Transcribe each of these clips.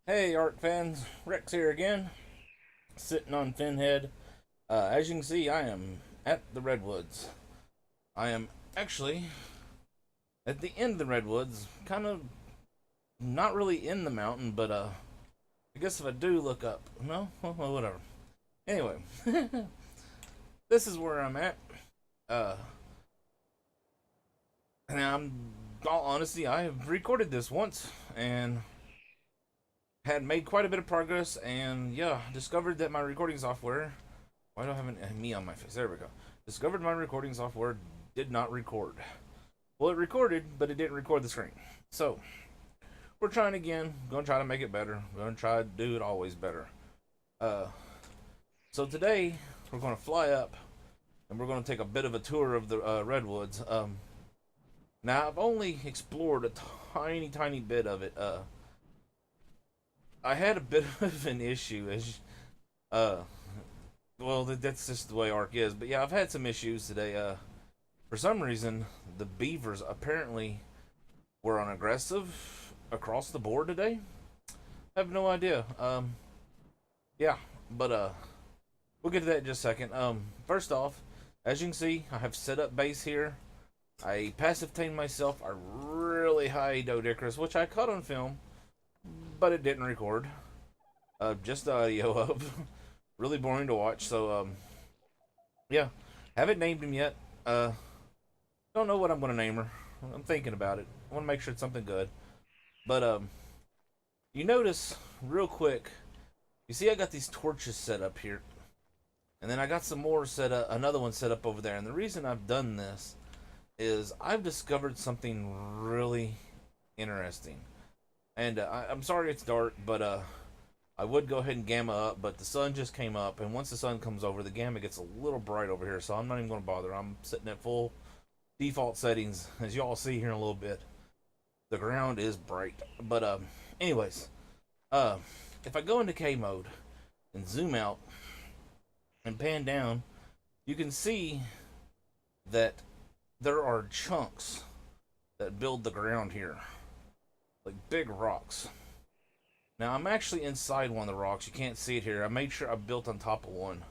Hey, art fans, Rex here again, sitting on Finhead. As you can see, I am at the Redwoods. I am actually at the end of the Redwoods, kind of not really in the mountain, but I guess if I do look up, no, well, whatever. Anyway, this is where I'm at. Uh, and all honesty, I have recorded this once and had made quite a bit of progress, and yeah, discovered that my recording software. Why do I have me on my face? There we go. Discovered my recording software did not record. Well, it recorded, but it didn't record the screen. So, we're trying again. Gonna try to make it better. Gonna try to do it always better. Uh, so today, we're gonna fly up, and we're gonna take a bit of a tour of the redwoods. Now, I've only explored a tiny bit of it. I had a bit of an issue as, uh, well, that's just the way Ark is. But yeah, I've had some issues today. For some reason, the beavers apparently were on aggressive across the board today. I have no idea. Yeah, but we'll get to that in just a second. First off, as you can see, I have set up base here. I passive tamed myself a really high Dodicarus, which I caught on film, but it didn't record. Just the audio of. Really boring to watch. So yeah, haven't named him yet. Don't know what I'm gonna name her. I'm thinking about it. I want to make sure it's something good. But you notice real quick. You see, I got these torches set up here, and then I got some more set up. Another one set up over there. And the reason I've done this is I've discovered something really interesting. And I'm sorry it's dark, but I would go ahead and gamma up, but the sun just came up, and once the sun comes over, the gamma gets a little bright over here, so I'm not even going to bother. I'm sitting at full default settings, as y'all see here in a little bit. The ground is bright, but anyways, if I go into K mode and zoom out and pan down, you can see that there are chunks that build the ground here, like big rocks. Now I'm actually inside one of the rocks. You can't see it here. I made sure I built on top of one,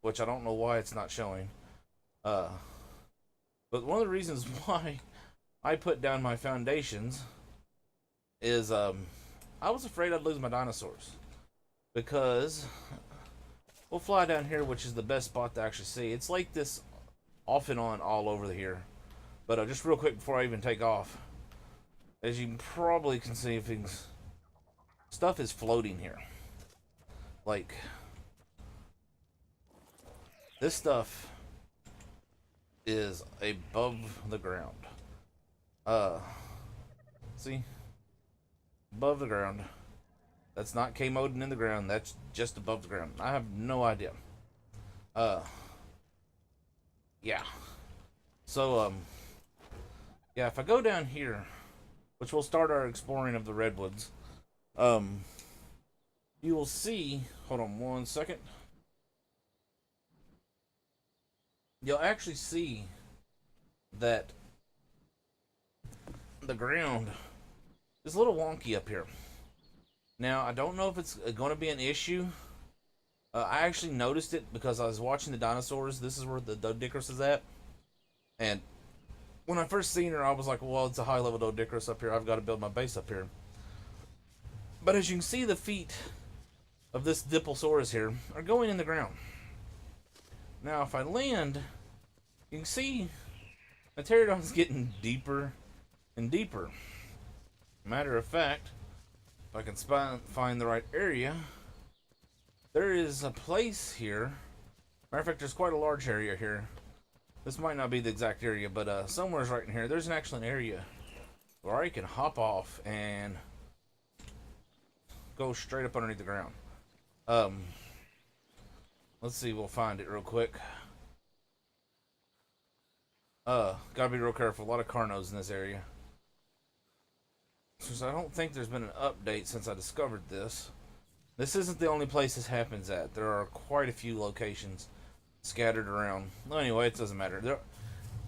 which I don't know why it's not showing. Uh, but one of the reasons why I put down my foundations is I was afraid I'd lose my dinosaurs because we'll fly down here, which is the best spot to actually see. It's like this off and on all over here. But just real quick before I even take off, as you probably can see, things stuff is floating here. Like this stuff is above the ground. See, above the ground. That's not K moding in the ground. That's just above the ground. I have no idea. Uh, yeah. So yeah. If I go down here, which will start our exploring of the redwoods, you will see. Hold on one second. You'll actually see that the ground is a little wonky up here. Now, I don't know if it's going to be an issue. I actually noticed it because I was watching the dinosaurs. This is where the Dodicarus is at. And when I first seen her, I was like, well, it's a high level Dodicarus up here. I've got to build my base up here. But as you can see, the feet of this Diplosaurus here are going in the ground. Now, if I land, you can see the pterodon's getting deeper and deeper. Matter of fact, if I can find the right area, there is a place here. Matter of fact, there's quite a large area here. This might not be the exact area, but somewhere's right in here. There's actually an area where I can hop off and go straight up underneath the ground. Let's see, we'll find it real quick. Gotta be real careful. A lot of carnos in this area. Since I don't think there's been an update since I discovered this. This isn't the only place this happens at. There are quite a few locations scattered around. Well, anyway, it doesn't matter.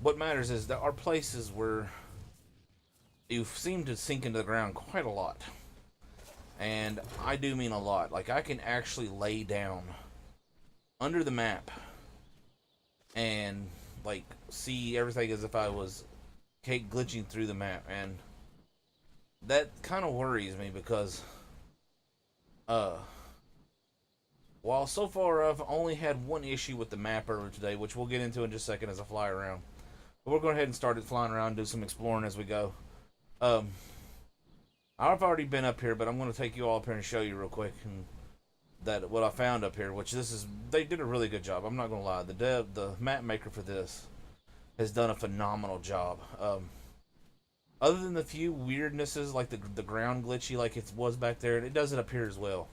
What matters is there are places where you seem to sink into the ground quite a lot. And I do mean a lot. Like, I can actually lay down under the map and, like, see everything as if I was glitching through the map. And that kind of worries me because, uh, while so far I've only had one issue with the map earlier today, which we'll get into in just a second as I fly around. But we're going ahead and start it flying around and do some exploring as we go. Um, I've already been up here, but I'm going to take you all up here and show you real quick and that what I found up here. Which this is, they did a really good job. I'm not going to lie. The map maker for this has done a phenomenal job. Other than the few weirdnesses like the ground glitchy like it was back there, and it does it up here as well.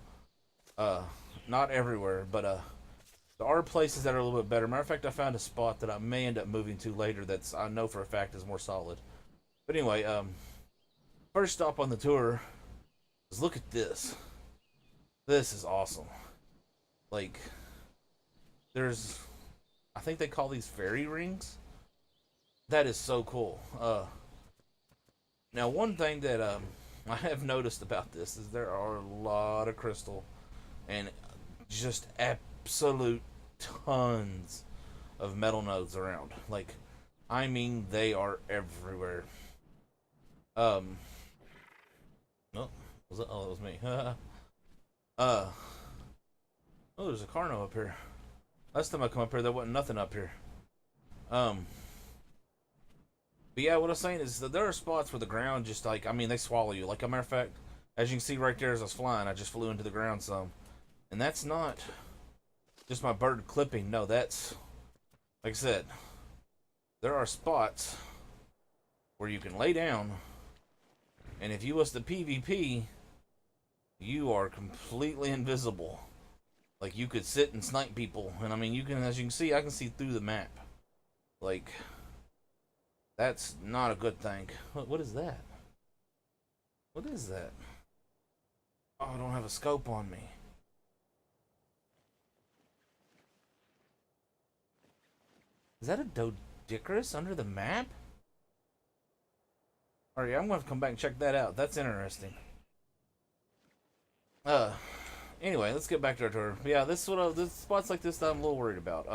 Uh, Not everywhere, but there are places that are a little bit better. Matter of fact, I found a spot that I may end up moving to later that's I know for a fact is more solid. But anyway, first stop on the tour is look at this. This is awesome. Like, there's, I think they call these fairy rings. That is so cool. Now one thing that I have noticed about this is there are a lot of crystal and just absolute tons of metal nodes around. Like, I mean, they are everywhere. Um, oh, was it? Oh, it was me. Oh, there's a Carno up here. Last time I come up here, there wasn't nothing up here. But yeah, what I was saying is that there are spots where the ground just like, I mean, they swallow you. Like a matter of fact, as you can see right there as I was flying, I just flew into the ground some. And that's not just my bird clipping. No, that's, like I said, there are spots where you can lay down, and if you was the PvP, you are completely invisible. Like, you could sit and snipe people, and I mean, you can, as you can see, I can see through the map. Like, that's not a good thing. What is that? What is that? Oh, I don't have a scope on me. Is that a Dodicarus under the map? Alright, I'm gonna come back and check that out. That's interesting. Anyway, let's get back to our tour. Yeah, this is what this spots like this that I'm a little worried about.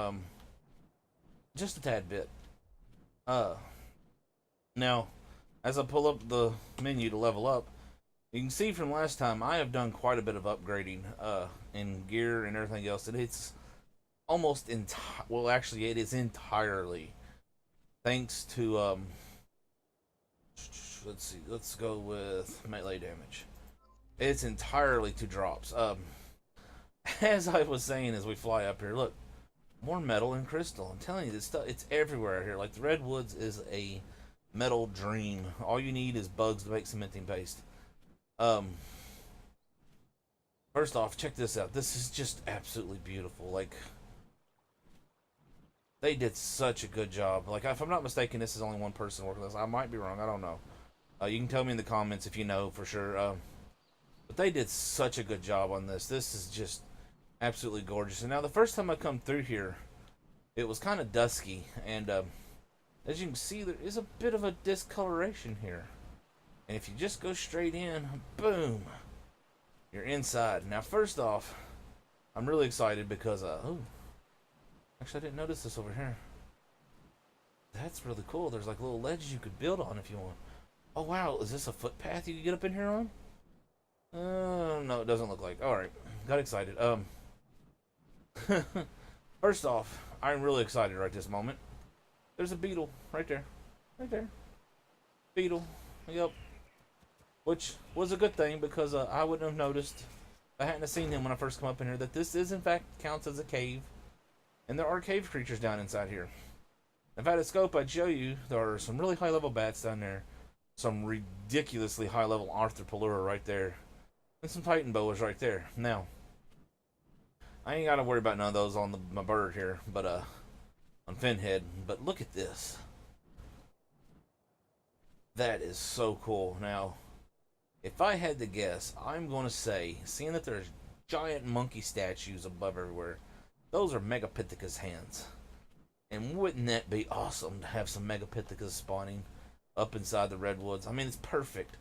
Just a tad bit. Now, as I pull up the menu to level up, you can see from last time I have done quite a bit of upgrading in gear and everything else, and it's almost well, actually, it is entirely thanks to let's see, let's go with melee damage. It's entirely to drops. As I was saying as we fly up here, look, more metal and crystal. I'm telling you, this stuff, it's everywhere here. Like, the Redwoods is a metal dream. All you need is bugs to make cementing paste. First off, check this out. This is just absolutely beautiful. Like, they did such a good job. Like, if I'm not mistaken, this is only one person working this. I might be wrong. I don't know. You can tell me in the comments if you know for sure. But they did such a good job on this. This is just absolutely gorgeous. And now the first time I come through here, it was kind of dusky. And as you can see, there is a bit of a discoloration here. And if you just go straight in, boom, you're inside. Now, first off, I'm really excited because, oh, actually, I didn't notice this over here. That's really cool. There's like little ledges you could build on if you want. Oh, wow. Is this a footpath you can get up in here on? No, it doesn't look like. Alright. Got excited. First off, I'm really excited right this moment. There's a beetle right there. Right there. Beetle. Yep. Which was a good thing because I wouldn't have noticed if I hadn't seen him when I first come up in here that this is in fact counts as a cave. And there are cave creatures down inside here. If I had a scope, I'd show you there are some really high level bats down there. Some ridiculously high level Arthropalura right there. And some Titan boas right there. Now, I ain't got to worry about none of those on my bird here, but on Finhead. But look at this. That is so cool. Now, if I had to guess, I'm going to say, seeing that there's giant monkey statues above everywhere, those are Megapithecus hands. And wouldn't that be awesome to have some Megapithecus spawning up inside the redwoods? I mean, it's perfect.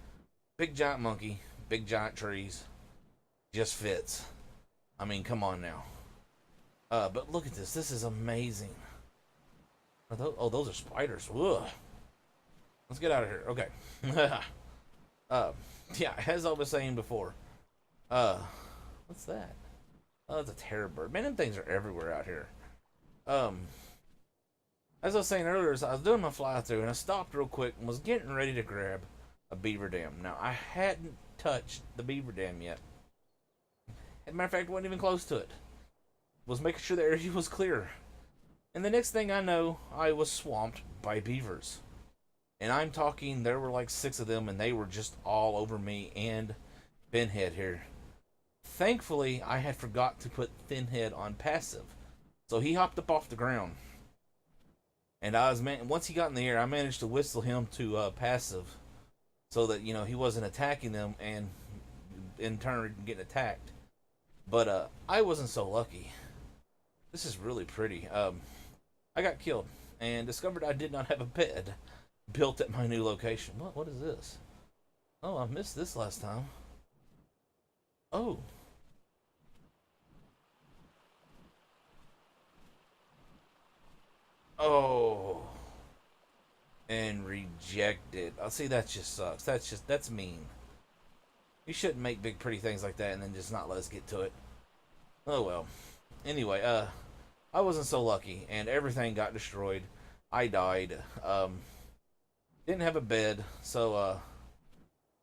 Big giant monkey, big giant trees. just fits. I mean, come on now. But look at this. This is amazing. Those are spiders. Ugh. Let's get out of here. Okay. Yeah, as I was saying before. Uh, what's that? Oh, it's a terror bird. Man, them things are everywhere out here. Um, as I was saying earlier, I was doing my fly through and I stopped real quick and was getting ready to grab a beaver dam. Now, I hadn't touched the beaver dam yet. As a matter of fact, I wasn't even close to it. Was making sure the area was clear. And the next thing I know, I was swamped by beavers. And I'm talking, there were like 6 of them, and they were just all over me and Pinhead here. Thankfully, I had forgot to put Pinhead on passive. So he hopped up off the ground. And once he got in the air, I managed to whistle him to passive. So that, he wasn't attacking them and in turn getting attacked. But I wasn't so lucky. This is really pretty. I got killed and discovered I did not have a bed built at my new location. What is this? Oh, I missed this last time. Oh. Oh. And rejected. I see, that just sucks. That's mean. You shouldn't make big pretty things like that and then just not let us get to it. Oh well. Anyway, I wasn't so lucky and everything got destroyed. I died. Didn't have a bed, so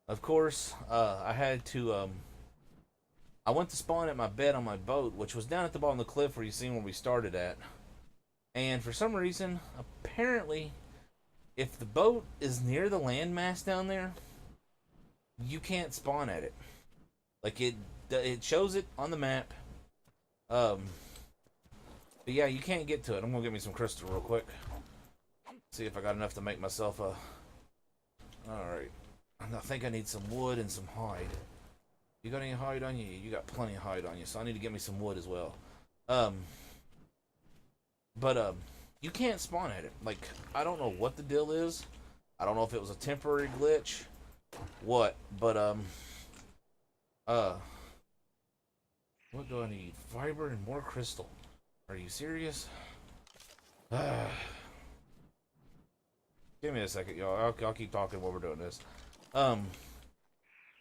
of course, I had to I went to spawn at my bed on my boat, which was down at the bottom of the cliff where you seen where we started at. And for some reason, apparently, if the boat is near the landmass down there, you can't spawn at it. Like it shows it on the map. But yeah, you can't get to it. I'm gonna get me some crystal real quick. See if I got enough to make myself a. Alright. I think I need some wood and some hide. You got any hide on you? You got plenty of hide on you, so I need to get me some wood as well. But you can't spawn at it. Like, I don't know what the deal is. I don't know if it was a temporary glitch. What? But what do I need? Fiber and more crystal. Are you serious? Give me a second, y'all. I'll keep talking while we're doing this. But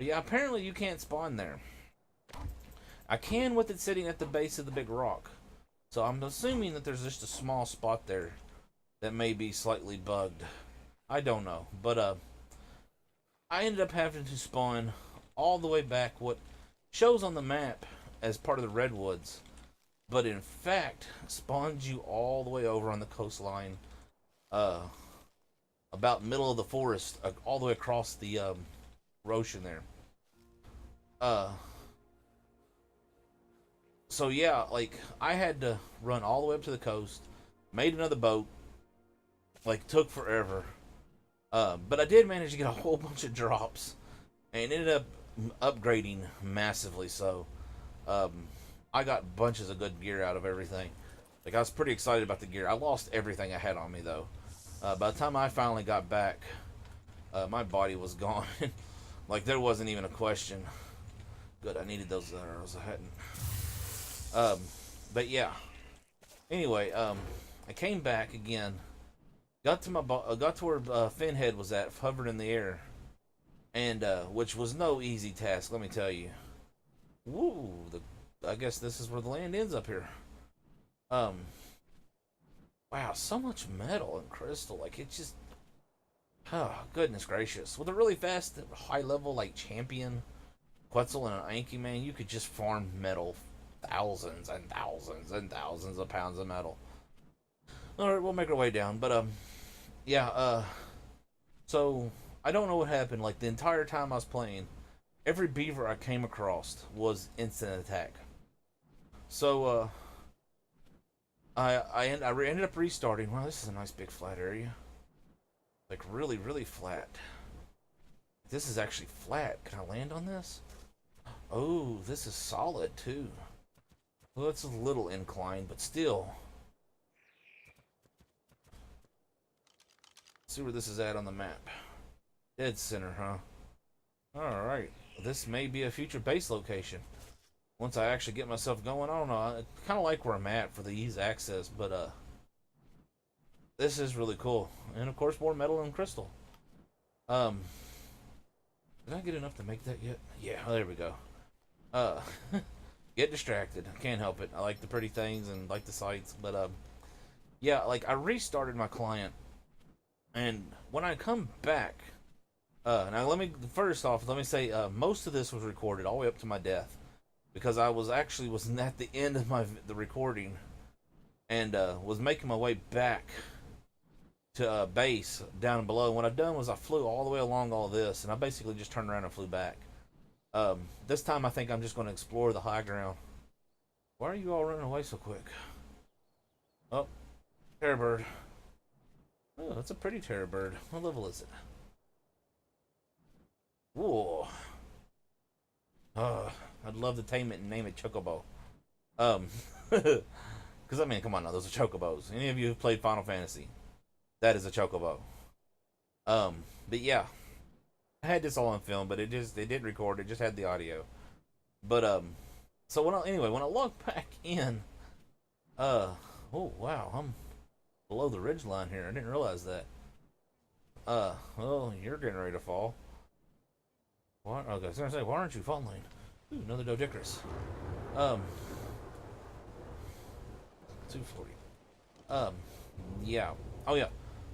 yeah, apparently you can't spawn there. I can with it sitting at the base of the big rock. So I'm assuming that there's just a small spot there that may be slightly bugged. I don't know. But I ended up having to spawn all the way back what shows on the map as part of the redwoods. But in fact, spawns you all the way over on the coastline. About middle of the forest, all the way across the ocean there. So yeah, like I had to run all the way up to the coast, made another boat, like took forever. But I did manage to get a whole bunch of drops, and ended up upgrading massively. So, I got bunches of good gear out of everything. Like I was pretty excited about the gear. I lost everything I had on me though. By the time I finally got back, my body was gone. Like there wasn't even a question. Good, I needed those arrows. I hadn't. But yeah. Anyway, I came back again. Got to where Finhead was at, hovered in the air, and which was no easy task. Let me tell you. Woo! I guess this is where the land ends up here. Wow, so much metal and crystal. Like it just. Oh, goodness gracious. With a really fast, high level, like champion, Quetzal and an Anki, man, you could just farm metal. Thousands and thousands and thousands of pounds of metal. Alright, we'll make our way down. But, yeah, so, I don't know what happened. Like, the entire time I was playing, every beaver I came across was instant attack. So, I ended up restarting. Wow, this is a nice big flat area. Like, really, really flat. This is actually flat. Can I land on this? Oh, this is solid, too. Well, it's a little inclined, but still. Let's see where this is at on the map. Dead center, huh? Alright. This may be a future base location. once I actually get myself going. I don't know. I kind of like where I'm at for the ease access, but this is really cool. And of course, more metal and crystal. Um, did I get enough to make that yet? Yeah, there we go. Uh, get distracted. I can't help it. I like the pretty things and like the sights, but yeah, like I restarted my client, and when I come back, now let me first off let me say most of this was recorded all the way up to my death because I was actually was at the end of the recording and was making my way back to base down below. What I've done was I flew all the way along all this, and I basically just turned around and flew back. This time I think I'm just going to explore the high ground. Why are you all running away so quick? Oh, terror bird. Oh, that's a pretty terror bird. What level is it? Whoa. I'd love to tame it and name it Chocobo. Um, because I mean, come on now, those are chocobos. Any of you who've played Final Fantasy, that is a chocobo. But yeah, I had this all on film, but it didn't record. It just had the audio. But so when I log back in, oh wow, I'm below the ridge line here. I didn't realize that. Well, you're getting ready to fall. What? Okay, I was gonna say, why aren't you falling? Ooh, another Dodicris. 240. Um, yeah. Oh yeah.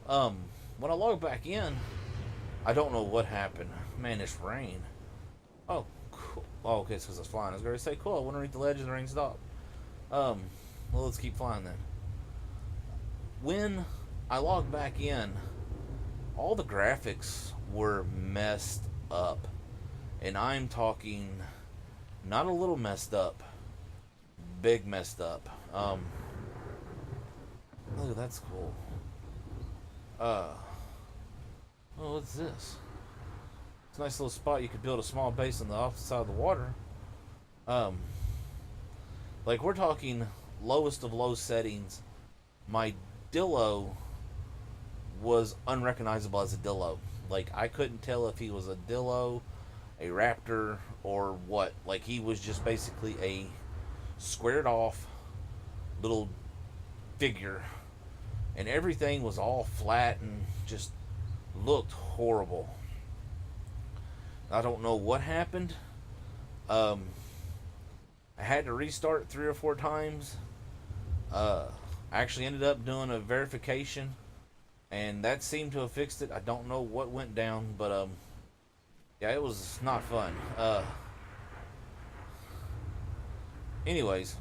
When I log back in, I don't know what happened. Man, this rain. Oh, cool. Oh, okay, it's because I was flying. I was going to say, cool, I want to reach the ledge and the rain stopped. Well, let's keep flying then. When I logged back in, all the graphics were messed up. And I'm talking not a little messed up, big messed up. Oh, that's cool. Oh, what's this? It's a nice little spot you could build a small base on the opposite side of the water. Like we're talking lowest of low settings. My Dillo was unrecognizable as a Dillo. Like I couldn't tell if he was a Dillo, a raptor, or what. Like he was just basically a squared off little figure, and everything was all flat and just looked horrible. I don't know what happened. I had to restart 3 or 4 times. I actually ended up doing a verification, and that seemed to have fixed it. I don't know what went down, but yeah, it was not fun. Anyways,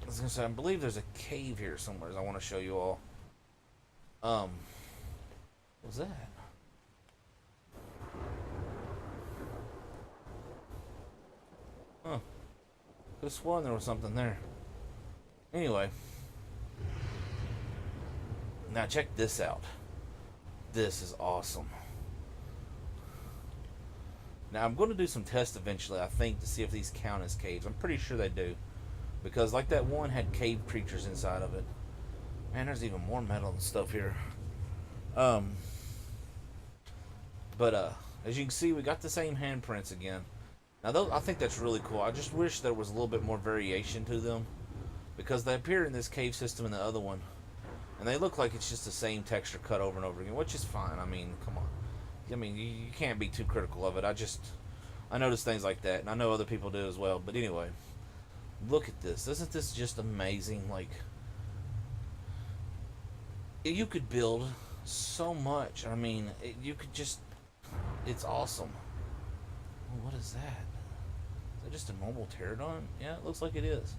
I was gonna say I believe there's a cave here somewhere. I want to show you all. What was that? Huh. Could have sworn there was something there. Anyway. Now check this out. This is awesome. Now I'm going to do some tests eventually, I think, to see if these count as caves. I'm pretty sure they do. Because like that one had cave creatures inside of it. Man, there's even more metal and stuff here. But as you can see, we got the same handprints again. Now, I think that's really cool. I just wish there was a little bit more variation to them, because they appear in this cave system and the other one, and they look like it's just the same texture cut over and over again, which is fine. I mean, come on. I mean, you can't be too critical of it. I notice things like that, and I know other people do as well. But anyway, look at this. Isn't this just amazing? Like, you could build so much. I mean, you could just... It's awesome. What is that? Is that just a normal pterodon? Yeah, it looks like it is.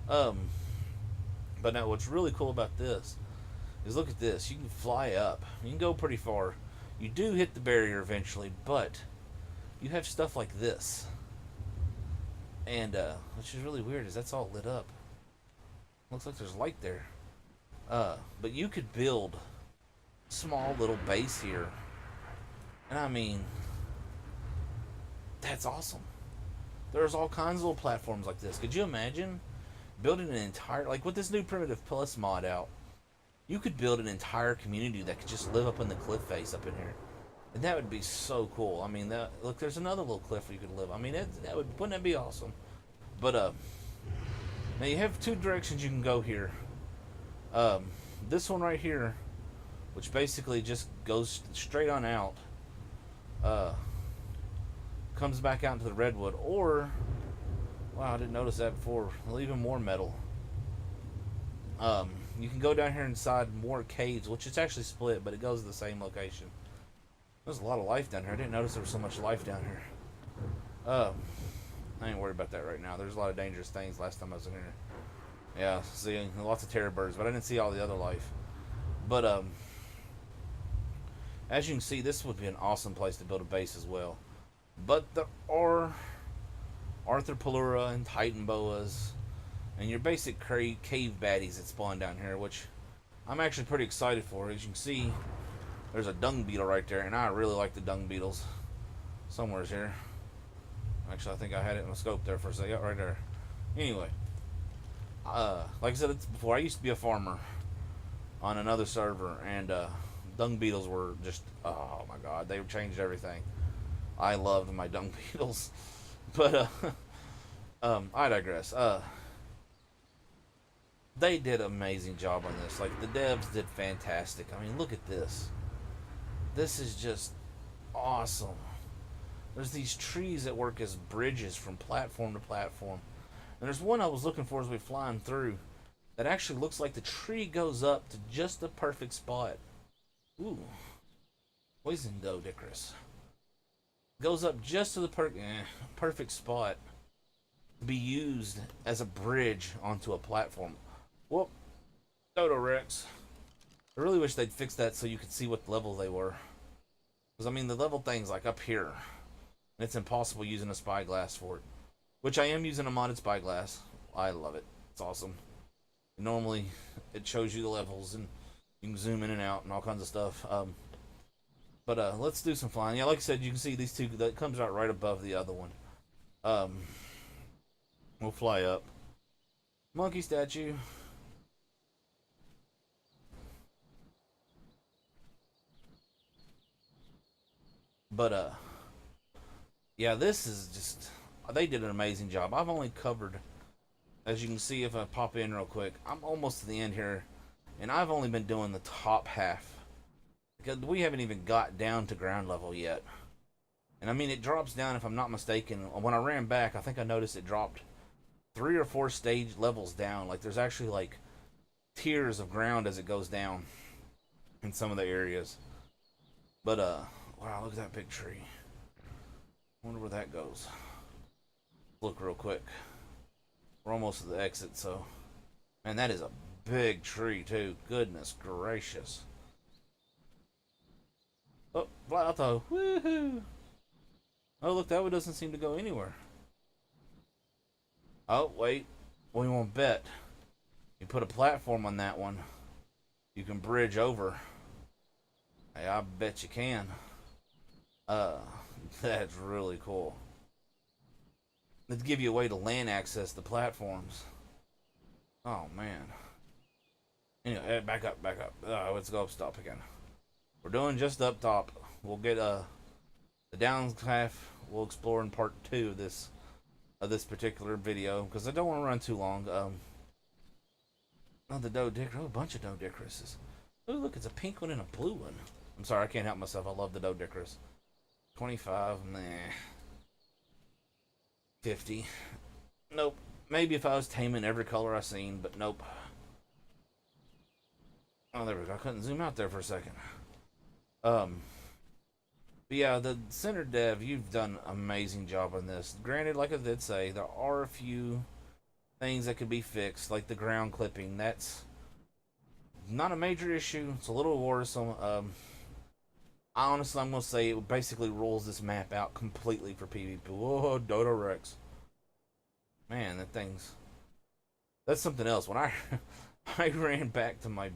But now what's really cool about this is look at this. You can fly up. You can go pretty far. You do hit the barrier eventually, but you have stuff like this. And which is really weird is that's all lit up. Looks like there's light there. But you could build a small little base here. And I mean, that's awesome. There's all kinds of little platforms like this. Could you imagine building an entire, like with this new Primitive Plus mod out, you could build an entire community that could just live up in the cliff face up in here. And that would be so cool. I mean, that look, there's another little cliff where you could live. I mean, that would wouldn't that be awesome? But now you have two directions you can go here. Um, this one right here, which basically just goes straight on out, uh, comes back out into the redwood. Or, wow, I didn't notice that before. Even more metal. You can go down here inside more caves, which it's actually split, but it goes to the same location. There's a lot of life down here. I didn't notice there was so much life down here. Um, I ain't worried about that right now. There's a lot of dangerous things last time I was in here. Yeah, see, lots of terror birds, but I didn't see all the other life. But as you can see, this would be an awesome place to build a base as well. But there are Arthropalura and Titan boas and your basic cave baddies that spawn down here, which I'm actually pretty excited for. As you can see, there's a dung beetle right there, and I really like the dung beetles. Somewhere's here. Actually, I think I had it in the scope there for a second. Right there. Anyway, like I said before, I used to be a farmer on another server, and dung beetles were just, oh my god, they changed everything. I loved my dung beetles. But, I digress. They did an amazing job on this. Like, the devs did fantastic. I mean, look at this. This is just awesome. There's these trees that work as bridges from platform to platform. And there's one I was looking for as we're flying through that actually looks like the tree goes up to just the perfect spot. Ooh. Poison Dodicarus. Goes up just to the perfect spot to be used as a bridge onto a platform. Whoop. Dodo Rex. I really wish they'd fix that so you could see what level they were. Because, I mean, the level thing's like up here. And it's impossible using a spyglass for it. Which I am using a modded spyglass. I love it. It's awesome. Normally, it shows you the levels and you can zoom in and out and all kinds of stuff. But let's do some flying. Yeah, like I said, you can see these two. That comes out right above the other one. We'll fly up. Monkey statue. But yeah, this is just, they did an amazing job. I've only covered, as you can see if I pop in real quick, I'm almost to the end here, and I've only been doing the top half because we haven't even got down to ground level yet. And I mean, it drops down, if I'm not mistaken. When I ran back, I think I noticed it dropped 3 or 4 stage levels down. Like, there's actually like tiers of ground as it goes down in some of the areas. But wow, look at that big tree. Wonder where that goes. Look real quick. We're almost to the exit, so. Man, that is a big tree, too. Goodness gracious. Oh, fly out though. Woohoo! Oh, look, that one doesn't seem to go anywhere. Oh, wait. We won't bet. You put a platform on that one, you can bridge over. Hey, I bet you can. That's really cool. Let's give you a way to land access the platforms. Oh, man. Anyway, back up, back up. Let's go up top again. We're doing just up top. We'll get the down half we'll explore in part 2 of this particular video, because I don't want to run too long. Oh, the Dodicarus. Oh, a bunch of Dodicaruses. Oh, look, it's a pink one and a blue one. I'm sorry, I can't help myself. I love the Dodicarus. 25, nah. 50. Nope. Maybe if I was taming every color I seen, but nope. Oh, there we go. I couldn't zoom out there for a second. But yeah, the center dev, you've done an amazing job on this. Granted, like I did say, there are a few things that could be fixed, like the ground clipping. That's not a major issue. It's a little worrisome. Honestly, I'm gonna say it basically rules this map out completely for PvP. Whoa, Dodo Rex. Man, that's something else. When I I ran back to my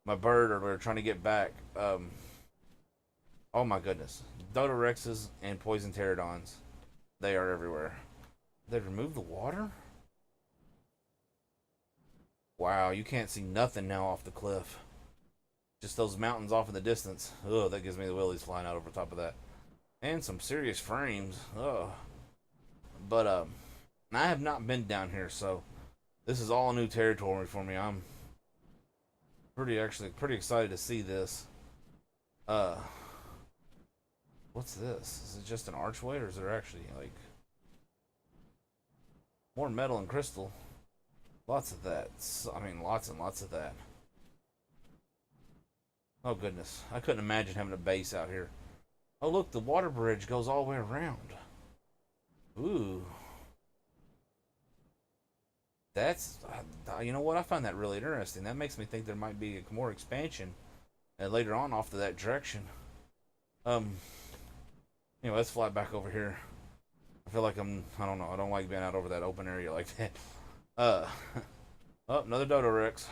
my bird earlier trying to get back, oh my goodness, Dodo Rexes and poison pterodons, they are everywhere. They removed the water? Wow, you can't see nothing now off the cliff. Just those mountains off in the distance. Ugh, that gives me the willies flying out over top of that. And some serious frames. Ugh. But I have not been down here, so this is all new territory for me. I'm pretty excited to see this. Uh, what's this? Is it just an archway, or is there actually like more metal and crystal? Lots of that. I mean, lots and lots of that. Oh goodness, I couldn't imagine having a base out here. Oh look, the water bridge goes all the way around. Ooh, that's you know what? I find that really interesting. That makes me think there might be more expansion later on off to that direction. Um. Anyway, let's fly back over here. I feel like I don't know. I don't like being out over that open area like that. Uh. Oh, another Dodo Rex.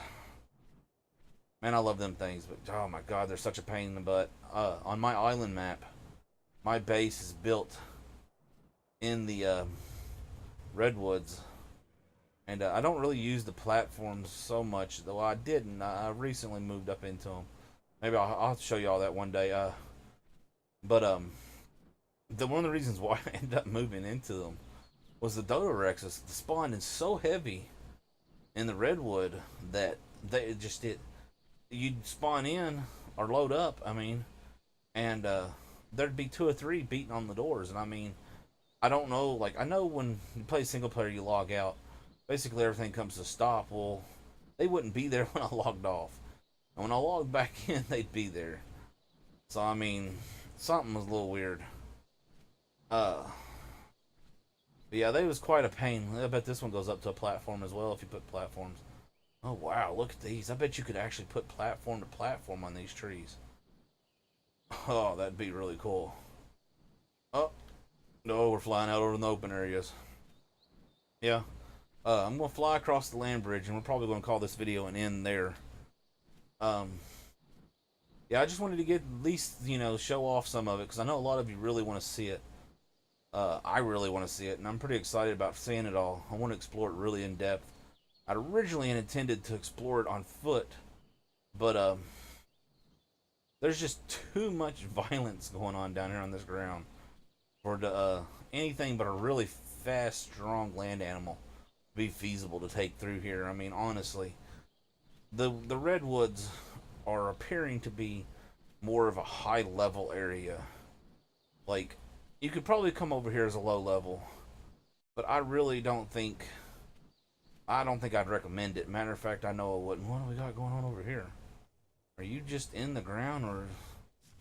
Man, I love them things, but oh my god, they're such a pain in the butt. On my island map, my base is built in the redwoods, and I don't really use the platforms so much, though I didn't. I recently moved up into them. Maybe I'll show you all that one day. But one of the reasons why I ended up moving into them was the Dodo Rexes spawned in so heavy in the redwood that they just did. You'd spawn in or load up, I mean, and there'd be two or three beating on the doors. And I mean, I don't know, like, I know when you play single player, you log out. Basically, everything comes to stop. Well, they wouldn't be there when I logged off. And when I logged back in, they'd be there. So, I mean, something was a little weird. But yeah, they was quite a pain. I bet this one goes up to a platform as well if you put platforms. Oh wow, look at these. I bet you could actually put platform to platform on these trees. Oh, that'd be really cool. Oh, no, we're flying out over in the open areas. Yeah. I'm going to fly across the land bridge, and we're probably going to call this video an end there. Um, yeah, I just wanted to get at least, show off some of it, because I know a lot of you really want to see it. I really want to see it, and I'm pretty excited about seeing it all. I want to explore it really in depth. I'd originally intended to explore it on foot, but there's just too much violence going on down here on this ground for anything but a really fast, strong land animal to be feasible to take through here. I mean, honestly, the redwoods are appearing to be more of a high level area. Like, you could probably come over here as a low level, but I really don't think. I don't think I'd recommend it. Matter of fact, I know I wouldn't. What do we got going on over here? Are you just in the ground or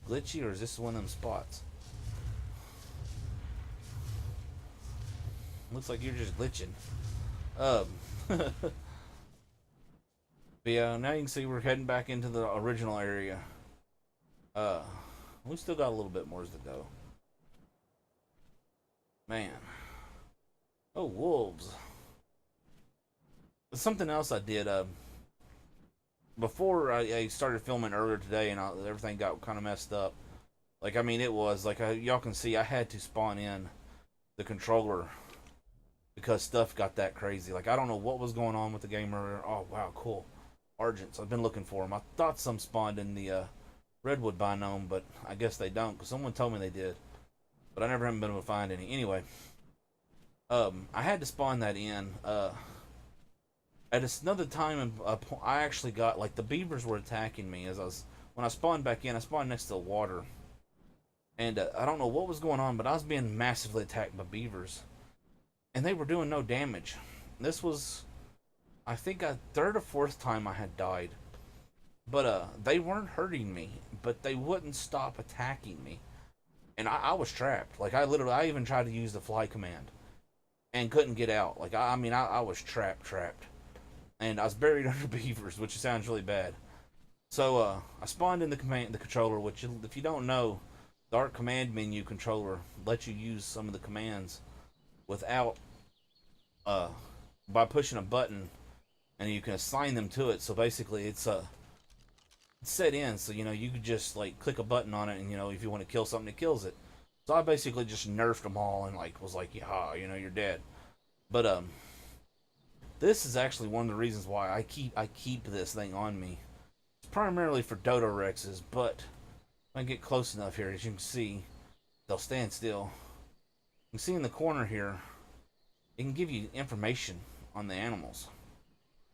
glitchy, or is this one of them spots? Looks like you're just glitching. But yeah, now you can see we're heading back into the original area. We still got a little bit more to go. Man. Oh, wolves. Something else I did, before I started filming earlier today, and everything got kind of messed up. Like, I mean, it was, like, y'all can see, I had to spawn in the controller because stuff got that crazy. Like, I don't know what was going on with the game earlier. Oh, wow, cool. Argents, I've been looking for them. I thought some spawned in the Redwood biome, but I guess they don't, because someone told me they did. But I never haven't been able to find any. Anyway, I had to spawn that in. At another time, I actually got, like, the beavers were attacking me when I spawned back in. I spawned next to the water, and I don't know what was going on, but I was being massively attacked by beavers, and they were doing no damage. This was, I think, a third or fourth time I had died, but they weren't hurting me, but they wouldn't stop attacking me, and I was trapped. Like, I even tried to use the fly command, and couldn't get out. Like, I was trapped. And I was buried under beavers, which sounds really bad. So I spawned in the controller, which, if you don't know, the Art command menu controller lets you use some of the commands without by pushing a button, and you can assign them to it. So basically, it's set in, so you could just like click a button on it, and if you want to kill something, it kills it. So I basically just nerfed them all and was like, yeah, you're dead. But this is actually one of the reasons why I keep this thing on me. It's primarily for Dodo Rexes, but if I get close enough here, as you can see, they'll stand still. You can see in the corner here, it can give you information on the animals.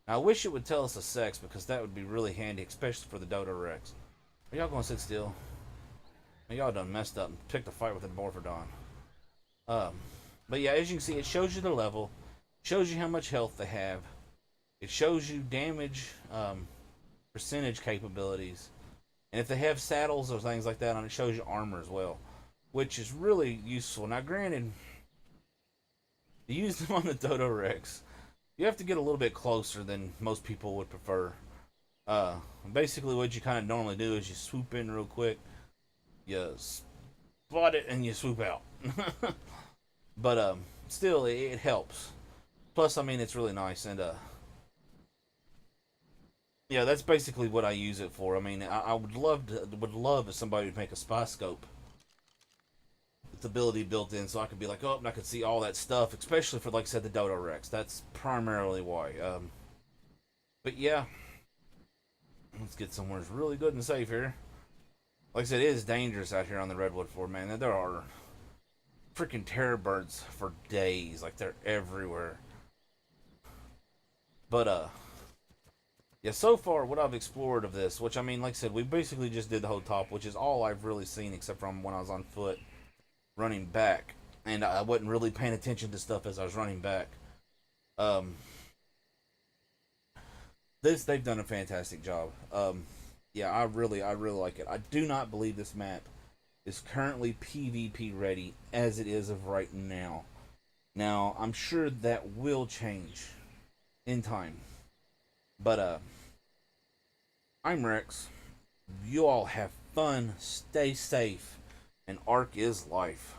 Now, I wish it would tell us the sex because that would be really handy, especially for the Dodo Rex. Are y'all gonna sit still? Y'all done messed up and picked a fight with the Morphodon. But yeah, as you can see, it shows you the level, shows you how much health they have, it shows you damage percentage capabilities, and if they have saddles or things like that on it, shows you armor as well, which is really useful. Now, granted, to use them on the Dodo Rex, you have to get a little bit closer than most people would prefer. Basically, what you kind of normally do is you swoop in real quick, you spot it, and you swoop out. But still, it helps. Plus, I mean, it's really nice, and yeah, that's basically what I use it for. I mean, I would love if somebody would make a spy scope with ability built in, so I could be like, oh, and I could see all that stuff, especially for, like I said, the Dodo Rex. That's primarily why. But yeah, let's get somewhere really good and safe here. Like I said, it is dangerous out here on the Redwood Floor, man. There are freaking terror birds for days. Like, they're everywhere. But, yeah, so far, what I've explored of this, which, I mean, like I said, we basically just did the whole top, which is all I've really seen, except from when I was on foot, running back. And I wasn't really paying attention to stuff as I was running back. They've done a fantastic job. Yeah, I really like it. I do not believe this map is currently PvP ready as it is of right now. Now, I'm sure that will change in time. But, I'm Rex. You all have fun, stay safe, and Ark is life.